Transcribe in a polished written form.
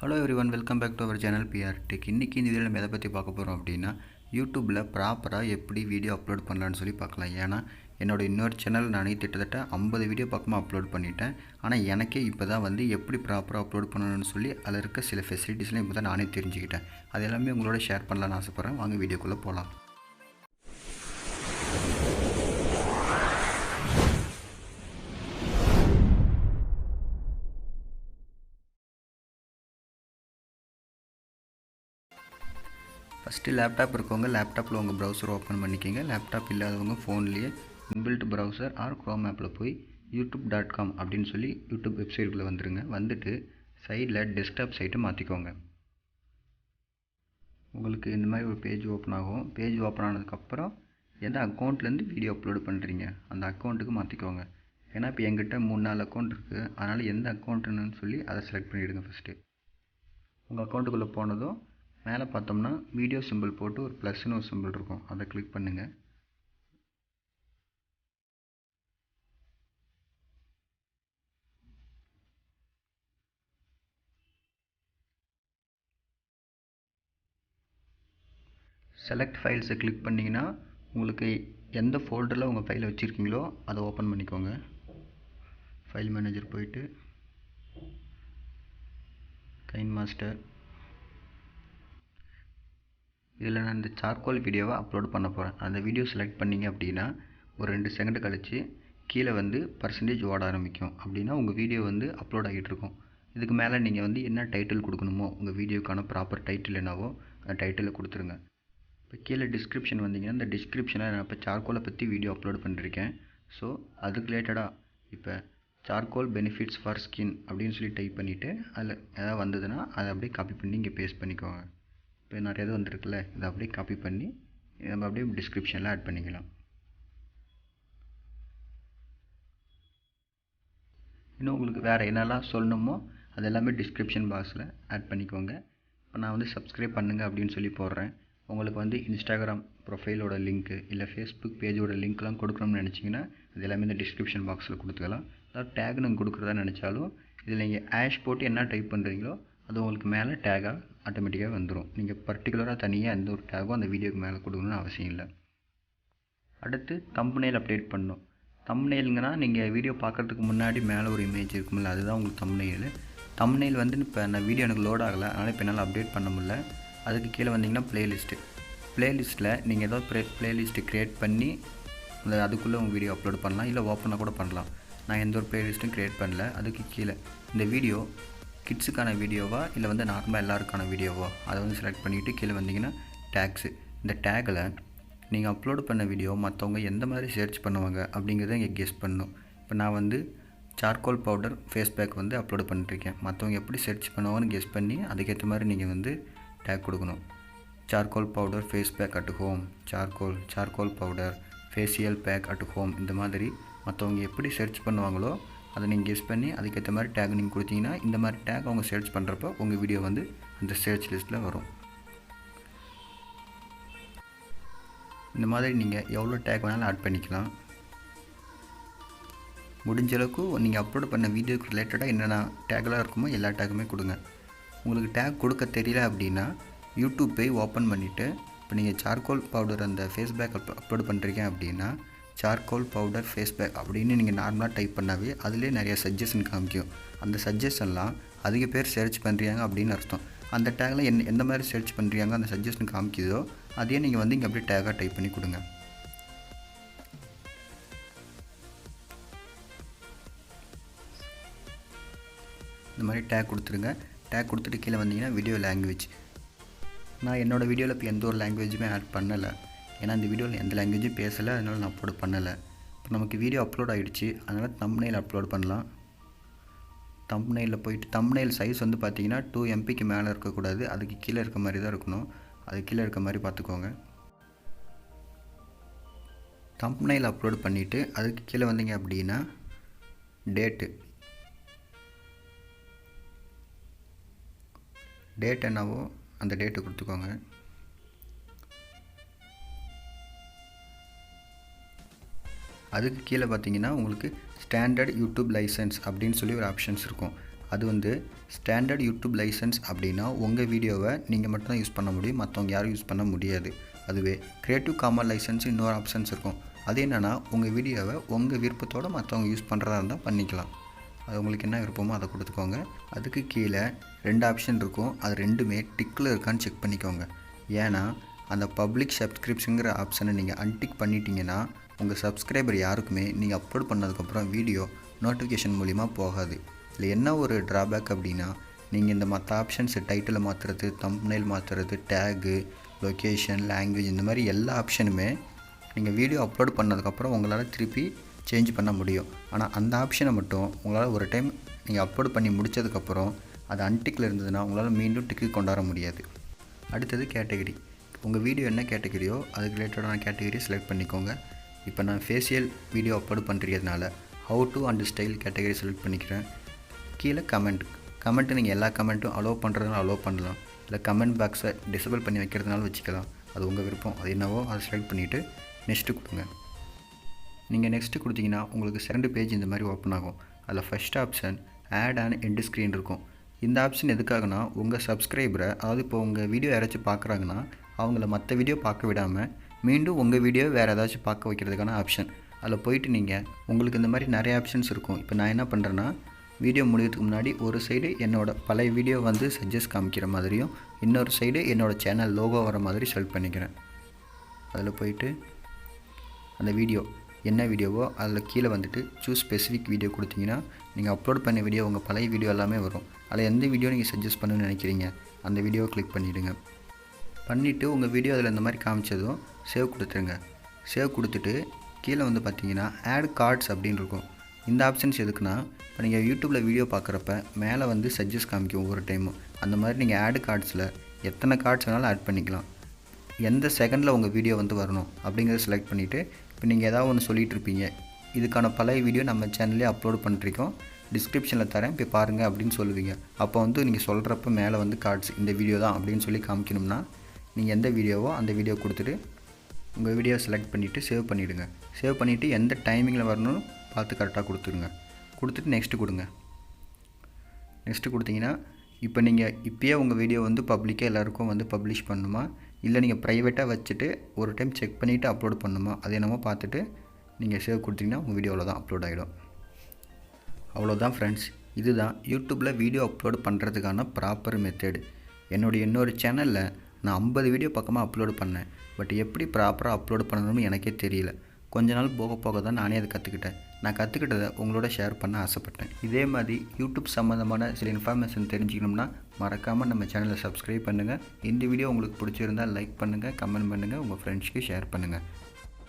Hello everyone, welcome back to our channel PR Tech. இன்றைக்கி இந்த வீடியோவில் நம்ம எதை பற்றி பார்க்க போகிறோம் அப்படின்னா, யூடியூப்பில் ப்ராப்பராக எப்படி வீடியோ அப்லோட் பண்ணலான்னு சொல்லி பார்க்கலாம். ஏன்னா என்னோடய இன்னொரு சேனல் நானே கிட்டத்தட்ட 50 வீடியோ பக்கமாக அப்லோட் பண்ணிட்டேன். ஆனால் எனக்கே இப்போ தான் வந்து எப்படி ப்ராப்பராக அப்லோட் பண்ணணும்னு சொல்லி அதில் இருக்க சில ஃபெசிலிட்டிஸ்லாம் இப்போ தான் நானே தெரிஞ்சுக்கிட்டேன். அது எல்லாமே உங்களோட ஷேர் பண்ணலான்னு ஆசைப்பட்றேன். வாங்க வீடியோக்குள்ளே போகலாம். ஃபஸ்ட்டு லேப்டாப் இருக்கவங்க லேப்டாப்பில் உங்கள் ப்ரௌசர் ஓப்பன் பண்ணிக்கோங்க. லேப்டாப் இல்லாதவங்க ஃபோன்லேயே இன்பில்ட் ப்ரௌசர் ஆர் க்ரோம் ஆப்பில் போய் youtube.com அப்படின்னு சொல்லி யூடியூப் வெப்சைட்டுக்குள்ளே வந்துடுங்க. வந்துட்டு சைடில் டெஸ்க்டாப் சைட்டை மாற்றிக்கோங்க. உங்களுக்கு இந்த மாதிரி ஒரு பேஜ் ஓப்பன் ஆகும். பேஜ் ஓப்பன் ஆனதுக்கப்புறம் எந்த அக்கௌண்ட்லேருந்து வீடியோ அப்லோடு பண்ணுறீங்க அந்த அக்கௌண்ட்டுக்கு மாற்றிக்கோங்க. ஏன்னா இப்போ எங்கிட்ட 3-4 அக்கௌண்ட் இருக்குது. அதனால் எந்த அக்கௌண்ட்டுன்னு சொல்லி அதை செலக்ட் பண்ணிவிடுங்க. ஃபஸ்ட்டு உங்கள் அக்கௌண்ட்டுக்குள்ளே போனதும் மேலே பார்த்தோம்னா வீடியோ சிம்பிள் போட்டு ஒரு ப்ளஸ்னு ஒரு சிம்பிள் இருக்கும், அதை கிளிக் பண்ணுங்கள். செலக்ட் ஃபைல்ஸை கிளிக் பண்ணிங்கன்னா உங்களுக்கு எந்த ஃபோல்டரில் உங்கள் ஃபைலை வச்சுருக்கீங்களோ அதை ஓப்பன் பண்ணிக்கோங்க. ஃபைல் மேனேஜர் போயிட்டு கைன் மாஸ்டர், இதில் நான் இந்த சார்கோல் வீடியோவை அப்லோட் பண்ண போகிறேன். அந்த வீடியோ செலக்ட் பண்ணிங்க அப்படின்னா ஒரு 2 செகண்ட் கழித்து கீழே வந்து பர்சன்டேஜ் ஓட ஆரம்பிக்கும். அப்படின்னா உங்கள் வீடியோ வந்து அப்லோட் ஆகிட்டு இருக்கும். இதுக்கு மேலே நீங்கள் வந்து என்ன டைட்டில் கொடுக்கணுமோ, உங்கள் வீடியோக்கான ப்ராப்பர் டைட்டில் என்னவோ அந்த டைட்டிலை கொடுத்துருங்க. இப்போ கீழே டிஸ்கிரிப்ஷன் வந்தீங்கன்னா இந்த டிஸ்கிரிப்ஷனை நான் இப்போ சார்கோலை பற்றி வீடியோ அப்லோட் பண்ணியிருக்கேன். ஸோ அதுக்கு ரிலேட்டடாக இப்போ சார்கோல் பெனிஃபிட்ஸ் ஃபார் ஸ்கின் அப்படின்னு சொல்லி டைப் பண்ணிவிட்டு அதில் எதாவது வந்ததுன்னா அதை அப்படியே காப்பி பண்ணி இங்கே பேஸ்ட் பண்ணிக்கோங்க. இப்போ நிறைய இது வந்துருக்குல்ல, இதை அப்படியே காப்பி பண்ணி நம்ம அப்படியே டிஸ்கிரிப்ஷனில் ஆட் பண்ணிக்கலாம். இன்னும் உங்களுக்கு வேறு என்னெல்லாம் சொல்லணுமோ அது எல்லாமே டிஸ்கிரிப்ஷன் பாக்ஸில் ஆட் பண்ணிக்கோங்க. இப்போ நான் வந்து சப்ஸ்கிரைப் பண்ணுங்கள் அப்படின்னு சொல்லி போடுறேன். உங்களுக்கு வந்து இன்ஸ்டாகிராம் ப்ரொஃபைலோட லிங்க்கு இல்லை ஃபேஸ்புக் பேஜோட லிங்க்லாம் கொடுக்கணும்னு நினச்சிங்கன்னா அது எல்லாமே இந்த டிஸ்கிரிப்ஷன் பாக்ஸில் கொடுத்துக்கலாம். அதாவது டேக் நீங்கள் கொடுக்குறதா நினச்சாலும் இதில் நீங்கள் ஆஷ் போட்டு என்ன டைப் பண்ணுறீங்களோ அது உங்களுக்கு மேலே டேகாக ஆட்டோமேட்டிக்காக வந்துடும். நீங்கள் பர்டிகுலராக தனியாக எந்த ஒரு டேகும் அந்த வீடியோக்கு மேலே கொடுக்கணும்னு அவசியம் இல்லை. அடுத்து தம்ப்நெயில் அப்டேட் பண்ணணும். தம்ப்நெயிலுங்கன்னா நீங்கள் வீடியோ பார்க்குறதுக்கு முன்னாடி மேலே ஒரு இமேஜ் இருக்குமில்ல, அதுதான் உங்களுக்கு தம்ப்நெயில். தம்ப்நெயில் வந்து இப்போ நான் வீடியோ எனக்கு லோட் ஆகலை, அதனால் இப்போ என்னால் அப்டேட் பண்ண முடியல. அதுக்கு கீழே வந்தீங்கன்னா ப்ளேலிஸ்ட்டில் நீங்கள் ஏதோ ப்ளேலிஸ்ட்டு க்ரியேட் பண்ணி அதுக்குள்ளே உங்கள் வீடியோ அப்லோட் பண்ணலாம், இல்லை ஓப்பனாக கூட பண்ணலாம். நான் எந்த ஒரு ப்ளேலிஸ்ட்டும் க்ரியேட் பண்ணல. அதுக்கு கீழே இந்த வீடியோ கிட்ஸுக்கான வீடியோவா இல்லை வந்து நார்மலாக எல்லாருக்கான வீடியோவா அதை வந்து செலக்ட் பண்ணிவிட்டு கீழே வந்தீங்கன்னா டேக்ஸு. இந்த டேக்கில் நீங்கள் அப்லோட் பண்ண வீடியோ மற்றவங்க எந்த மாதிரி சர்ச் பண்ணுவாங்க அப்படிங்கிறத இங்கே கெஸ் பண்ணணும். இப்போ நான் வந்து சார்கோல் பவுடர் ஃபேஸ் பேக் வந்து அப்லோட் பண்ணிட்டுருக்கேன். மற்றவங்க எப்படி சர்ச் பண்ணுவாங்கன்னு கெஸ் பண்ணி அதுக்கேற்ற மாதிரி நீங்கள் வந்து டேக் கொடுக்கணும். Charcoal powder face pack at home, charcoal powder facial pack at home, இந்த மாதிரி மற்றவங்க எப்படி சர்ச் பண்ணுவாங்களோ அதை நீங்கள் கெஸ் பண்ணி அதுக்கேற்ற மாதிரி டேக் நீங்கள் கொடுத்தீங்கன்னா இந்த மாதிரி டேக் அவங்க சர்ச் பண்ணுறப்போ உங்கள் வீடியோ வந்து அந்த சர்ச் லிஸ்ட்டில் வரும். இந்த மாதிரி நீங்கள் எவ்வளோ டேக் வேணாலும் ஆட் பண்ணிக்கலாம். முடிஞ்சளவுக்கு நீங்கள் அப்லோட் பண்ண வீடியோக்கு ரிலேட்டடாக என்னென்ன டேக்லாம் இருக்குமோ எல்லா டேக்குமே கொடுங்க. உங்களுக்கு டேக் கொடுக்க தெரியல அப்படின்னா யூடியூப் போய் ஓப்பன் பண்ணிவிட்டு இப்போ நீங்கள் சார்கோல் பவுடர் அந்த ஃபேஸ் பேக் அப்லோட் பண்ணுறீங்க அப்படின்னா சார்கோல் பவுடர் ஃபேஸ் பேக் அப்படின்னு நீங்கள் நார்மலாக டைப் பண்ணாவே அதிலே நிறைய சஜஷன் காமிக்கும். அந்த சஜஷன்லாம் அதிக பேர் சர்ச் பண்ணுறாங்க அப்படின்னு அர்த்தம். அந்த டேக்கில் எந்த மாதிரி சர்ச் பண்ணுறாங்க அந்த சஜஷன் காமிக்குதோ அதையே நீங்கள் வந்து இங்கே அப்படியே டேக்காக டைப் பண்ணி கொடுங்க. இந்த மாதிரி டேக் கொடுத்துருங்க. டேக் கொடுத்துட்டு கீழே வந்தீங்கன்னா வீடியோ லாங்குவேஜ். நான் என்னோடய வீடியோவில் இப்போ எந்த ஒரு லாங்குவேஜுமே ஆட் பண்ணலை. ஏன்னா இந்த வீடியோவில் எந்த லாங்குவேஜும் பேசலை, அதனால் நான் அப்லோட் பண்ணலை. இப்போ நமக்கு வீடியோ அப்லோட் ஆகிடுச்சு, அதனால் தம்ப்நெயில் அப்லோட் பண்ணலாம். தம்ப்நெயிலில் போயிட்டு தம்ப்நெயில் சைஸ் வந்து பார்த்தீங்கன்னா 2 MBக்கு மேலே இருக்கக்கூடாது, அதுக்கு கீழே இருக்க மாதிரி தான் இருக்கணும். அது கீழே இருக்க மாதிரி பார்த்துக்கோங்க. தம்ப்நெயில் அப்லோட் பண்ணிவிட்டு அதுக்கு கீழே வந்தீங்க அப்படின்னா டேட் என்னவோ அந்த டேட்டு கொடுத்துக்கோங்க. அதுக்கு கீழே பார்த்தீங்கன்னா உங்களுக்கு ஸ்டாண்டர்ட் யூடியூப் லைசன்ஸ் அப்படின்னு சொல்லி ஒரு ஆப்ஷன்ஸ் இருக்கும். அது வந்து ஸ்டாண்டர்ட் யூடியூப் லைசன்ஸ் அப்படின்னா உங்கள் வீடியோவை நீங்கள் மட்டும்தான் யூஸ் பண்ண முடியும், மற்றவங்க யாரும் யூஸ் பண்ண முடியாது. அதுவே கிரியேட்டிவ் காமன் லைசன்ஸ் இன்னொரு ஆப்ஷன்ஸ் இருக்கும். அது என்னென்னா உங்கள் வீடியோவை உங்கள் விருப்பத்தோடு மற்றவங்க யூஸ் பண்ணுறதா இருந்தால் பண்ணிக்கலாம். அது உங்களுக்கு என்ன விருப்பமோ அதை கொடுத்துக்கோங்க. அதுக்கு கீழே 2 ஆப்ஷன் இருக்கும். அது ரெண்டுமே டிக்கில் இருக்கான்னு செக் பண்ணிக்கோங்க. ஏன்னா அந்த பப்ளிக் சப்ஸ்கிரிப்ஷனுங்கிற ஆப்ஷனை நீங்கள் அன்டிக் பண்ணிட்டீங்கன்னா உங்கள் சப்ஸ்கிரைபர் யாருக்குமே நீங்கள் அப்லோட் பண்ணதுக்கப்புறம் வீடியோ நோட்டிஃபிகேஷன் மூலிமா போகாது. இதில் என்ன ஒரு ட்ராபேக் அப்படின்னா, நீங்கள் இந்த மற்ற ஆப்ஷன்ஸ் டைட்டிலை மாற்றுறது, தம்ப்நெயில் மாற்றுறது, டேகு, லொக்கேஷன், லாங்குவேஜ் இந்த மாதிரி எல்லா ஆப்ஷனுமே நீங்கள் வீடியோ அப்லோட் பண்ணதுக்கப்புறம் உங்களால் திருப்பி சேஞ்ச் பண்ண முடியும். ஆனால் அந்த ஆப்ஷனை மட்டும் உங்களால் ஒரு டைம் நீங்கள் அப்லோட் பண்ணி முடித்ததுக்கப்புறம் அது அன்டிக்கில் இருந்ததுன்னா உங்களால் மீண்டும் டிக்கு கொண்டாட முடியாது. அடுத்தது கேட்டகரி. உங்கள் வீடியோ என்ன கேட்டகரியோ அதுக்கு ரிலேட்டடான கேட்டகரியை செலக்ட் பண்ணிக்கோங்க. இப்போ நான் ஃபேஷியல் வீடியோ அப்லோட் பண்ணுறதுனால how to and style category select பண்ணிக்கிறேன். கீழே கமெண்ட்டு நீங்கள் எல்லா கமெண்ட்டும் அலோவ் பண்ணுறதுனால அலோவ் பண்ணலாம், இல்லை கமெண்ட் பாக்ஸை டிசேபிள் பண்ணி வைக்கிறதுனால வச்சுக்கலாம். அது உங்கள் விருப்பம். அது என்னவோ அதை செலக்ட் பண்ணிவிட்டு நெக்ஸ்ட்டு கொடுங்க. நீங்கள் நெக்ஸ்ட்டு கொடுத்தீங்கன்னா உங்களுக்கு செகண்ட் பேஜ் இந்த மாதிரி ஓப்பன் ஆகும். அதில் first option add and end screen இருக்கும். இந்த ஆப்ஷன் எதுக்காகனா உங்கள் சப்ஸ்கிரைபரை, அதாவது இப்போ உங்கள் வீடியோ யாராச்சும் பார்க்குறாங்கன்னா அவங்கள மற்ற வீடியோ பார்க்க விடாமல் மீண்டும் உங்கள் வீடியோ வேறு ஏதாச்சும் பார்க்க வைக்கிறதுக்கான ஆப்ஷன். அதில் போயிட்டு நீங்கள் உங்களுக்கு இந்த மாதிரி நிறைய ஆப்ஷன்ஸ் இருக்கும். இப்போ நான் என்ன பண்ணுறேன்னா, வீடியோ முடிகிறதுக்கு முன்னாடி ஒரு சைடு என்னோடய பழைய வீடியோ வந்து சஜஸ்ட் காமிக்கிற மாதிரியும், இன்னொரு சைடு என்னோடய சேனல் லோகோ வர மாதிரி செலக்ட் பண்ணிக்கிறேன். அதில் போயிட்டு அந்த வீடியோ என்ன வீடியோவோ அதில் கீழே வந்துட்டு சூஸ் ஸ்பெசிஃபிக் வீடியோ கொடுத்தீங்கன்னா நீங்கள் அப்லோட் பண்ண வீடியோ உங்கள் பழைய வீடியோ எல்லாமே வரும். அதில் எந்த வீடியோ நீங்கள் சஜஸ்ட் பண்ணணும்னு நினைக்கிறீங்க அந்த வீடியோவை கிளிக் பண்ணிவிடுங்க. பண்ணிவிட்டு உங்கள் வீடியோ அதில் இந்த மாதிரி காமிச்சதும் சேவ் கொடுத்துருங்க. சேவ் கொடுத்துட்டு கீழே வந்து பார்த்தீங்கன்னா ஆட் கார்ட்ஸ் அப்படின்னு இருக்கும். இந்த ஆப்ஷன்ஸ் எதுக்குன்னா, இப்போ நீங்கள் யூடியூப்பில் வீடியோ பார்க்குறப்ப மேலே வந்து சஜஸ்ட் காமிக்கும் ஒவ்வொரு டைமும். அந்த மாதிரி நீங்கள் ஆட் கார்ட்ஸில் எத்தனை கார்ட்ஸ் வேணாலும் ஆட் பண்ணிக்கலாம். எந்த செகண்டில் உங்கள் வீடியோ வந்து வரணும் அப்படிங்கிறத செலக்ட் பண்ணிவிட்டு, இப்போ நீங்கள் ஏதாவது ஒன்று சொல்லிகிட்டு இருப்பீங்க, இதுக்கான பழைய வீடியோ நம்ம சேனல்லே அப்லோட் பண்ணிருக்கோம், டிஸ்கிரிப்ஷனில் தரேன் போய் பாருங்கள் அப்படின்னு சொல்லுவீங்க. அப்போ வந்து நீங்கள் சொல்கிறப்ப மேலே வந்து கார்ட்ஸ் இந்த வீடியோ தான் அப்படின்னு சொல்லி காமிக்கணும்னா நீங்கள் எந்த வீடியோவோ அந்த வீடியோ கொடுத்துட்டு உங்கள் வீடியோ செலக்ட் பண்ணிவிட்டு சேவ் பண்ணிவிடுங்க. சேவ் பண்ணிவிட்டு எந்த டைமிங்கில் வரணும்னு பார்த்து கரெக்டாக கொடுத்துருங்க. கொடுத்துட்டு நெக்ஸ்ட்டு கொடுங்க. நெக்ஸ்ட்டு கொடுத்தீங்கன்னா இப்போ நீங்கள் இப்போயே உங்கள் வீடியோ வந்து பப்ளிக்காக எல்லாேருக்கும் வந்து பப்ளிஷ் பண்ணணுமா, இல்லை நீங்கள் ப்ரைவேட்டாக வச்சுட்டு ஒரு டைம் செக் பண்ணிவிட்டு அப்லோட் பண்ணணுமா, அது என்னமோ பார்த்துட்டு நீங்கள் சேவ் கொடுத்தீங்கன்னா உங்கள் வீடியோவில் தான் அப்லோட் ஆகிடும். அவ்வளோதான் ஃப்ரெண்ட்ஸ். இதுதான் யூடியூப்பில் வீடியோ அப்லோட் பண்ணுறதுக்கான ப்ராப்பர் மெத்தேடு. என்னுடைய இன்னொரு சேனலில் நான் 50 வீடியோ பக்கமாக அப்லோடு பண்ணேன். பட் எப்படி ப்ராப்பராக அப்லோடு பண்ணணும்னு எனக்கே தெரியல. கொஞ்ச நாள் போக தான் நானே அதை கற்றுக்கிட்டேன். நான் கற்றுக்கிட்டதை உங்களோட ஷேர் பண்ண ஆசைப்பட்டேன். இதே மாதிரி யூடியூப் சம்மந்தமான சில இன்ஃபர்மேஷன் தெரிஞ்சுக்கணும்னா மறக்காமல் நம்ம சேனலை சப்ஸ்கிரைப் பண்ணுங்கள். இந்த வீடியோ உங்களுக்கு பிடிச்சிருந்தால் லைக் பண்ணுங்கள், கமெண்ட் பண்ணுங்கள், உங்கள் ஃப்ரெண்ட்ஸ்க்கு ஷேர் பண்ணுங்கள்.